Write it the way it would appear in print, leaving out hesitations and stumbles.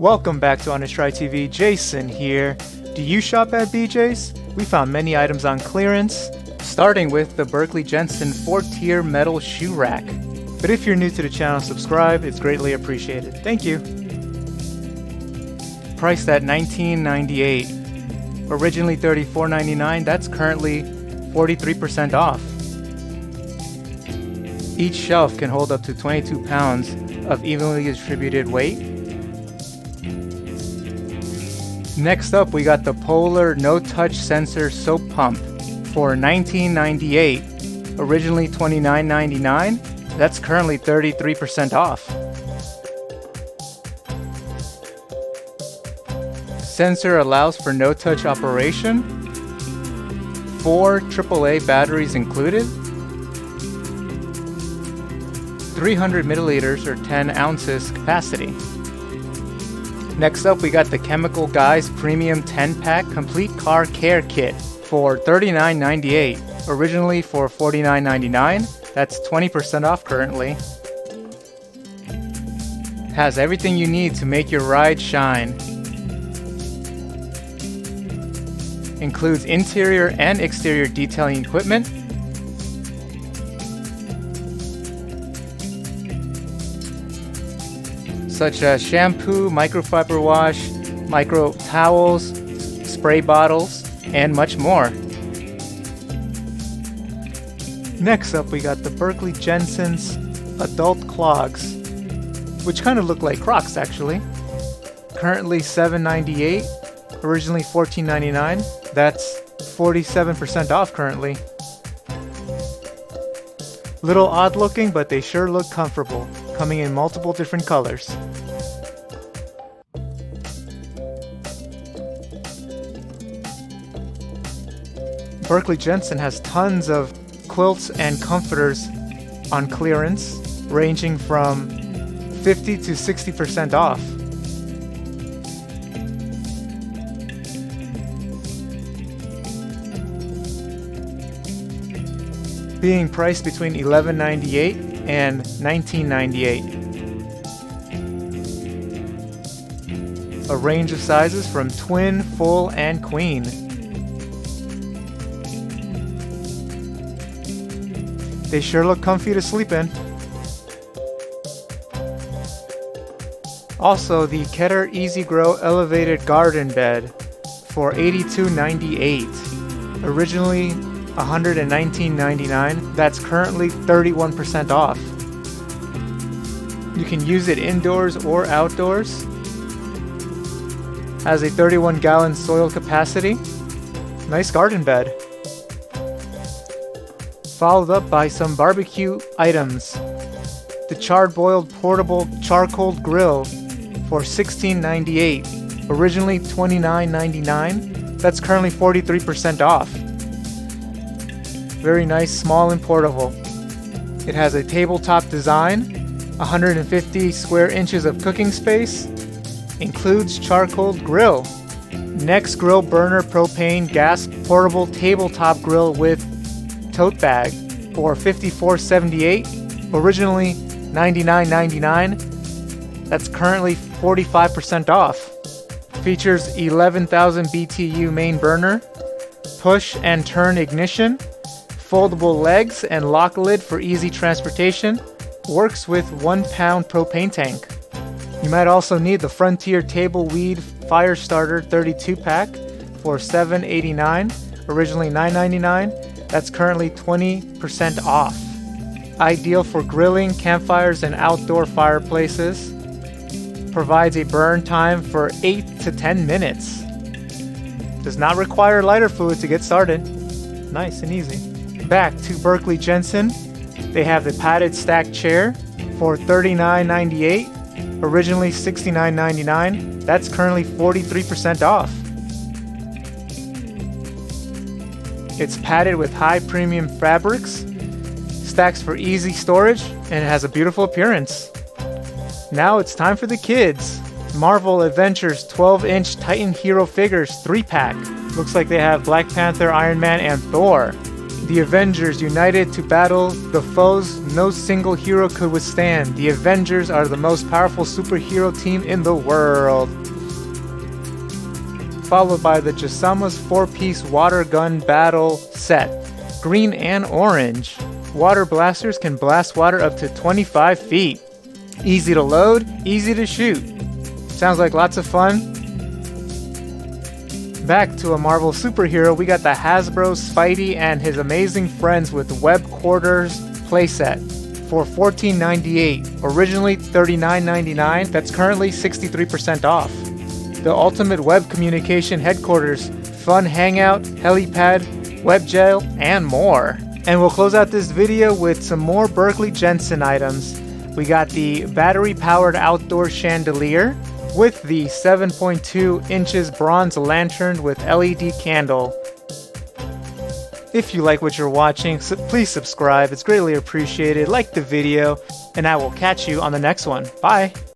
Welcome back to Honest Try TV, Jason here. Do you shop at BJ's? We found many items on clearance, starting with the Berkley Jensen 4-tier metal shoe rack. But if you're new to the channel, subscribe, it's greatly appreciated. Thank you. Priced at $19.98. Originally $34.99, that's currently 43% off. Each shelf can hold up to 22 pounds of evenly distributed weight. Next up, we got the Polder no-touch sensor soap pump for $19.98, originally $29.99. That's currently 33% off. Sensor allows for no-touch operation. 4 AAA batteries included. 300 milliliters or 10 ounces capacity. Next up, we got the Chemical Guys Premium 10-pack Complete Car Care Kit for $39.98, originally for $49.99. That's 20% off currently. Has everything you need to make your ride shine. Includes interior and exterior detailing equipment. Such as shampoo, microfiber wash, micro towels, spray bottles, and much more. Next up, we got the Berkley Jensen's adult clogs, which kind of look like Crocs actually. Currently $7.98, originally $14.99. That's 47% off currently. Little odd looking, but they sure look comfortable, coming in multiple different colors. Berkley Jensen has tons of quilts and comforters on clearance, ranging from 50 to 60% off. Being priced between $11.98 and $19.98. A range of sizes from twin, full, and queen. They sure look comfy to sleep in. Also, the Keter Easy Grow Elevated Garden Bed for $82.98. Originally $119.99. That's currently 31% off. You can use it indoors or outdoors. Has a 31-gallon soil capacity. Nice garden bed. Followed up by some barbecue items. The Char-Broil portable charcoal grill for $16.98. Originally $29.99. That's currently 43% off. Very nice, small and portable. It has a tabletop design, 150 square inches of cooking space, includes charcoal grill, Nexgrill burner propane gas portable tabletop grill with tote bag for $54.78, originally $99.99. That's currently 45% off. Features 11,000 BTU main burner, push and turn ignition, foldable legs and lock lid for easy transportation. Works with 1-pound propane tank. You might also need the Frontier Table Weed Fire Starter 32-pack for $7.89, originally $9.99. That's currently 20% off. Ideal for grilling, campfires, and outdoor fireplaces. Provides a burn time for 8 to 10 minutes. Does not require lighter fluid to get started. Nice and easy. Back to Berkley Jensen. They have the padded stack chair for $39.98, originally $69.99. That's currently 43% off. It's padded with high premium fabrics, stacks for easy storage, and it has a beautiful appearance. Now it's time for the kids. Marvel Avengers 12-inch Titan Hero Figures 3-pack. Looks like they have Black Panther, Iron Man, and Thor. The Avengers united to battle the foes no single hero could withstand. The Avengers are the most powerful superhero team in the world. Followed by the Jusamaz 4-piece water gun battle set. Green and orange. Water blasters can blast water up to 25 feet. Easy to load, easy to shoot. Sounds like lots of fun. Back to a Marvel superhero, we got the Hasbro Spidey and his amazing friends with Web Quarters playset for $14.98. Originally $39.99, that's currently 63% off. The Ultimate Web Communication Headquarters, Fun Hangout, Helipad, Web Gel, and more. And we'll close out this video with some more Berkley Jensen items. We got the battery-powered outdoor chandelier with the 7.2 inches bronze lantern with LED candle. If you like what you're watching, please subscribe. It's greatly appreciated. Like the video, and I will catch you on the next one. Bye!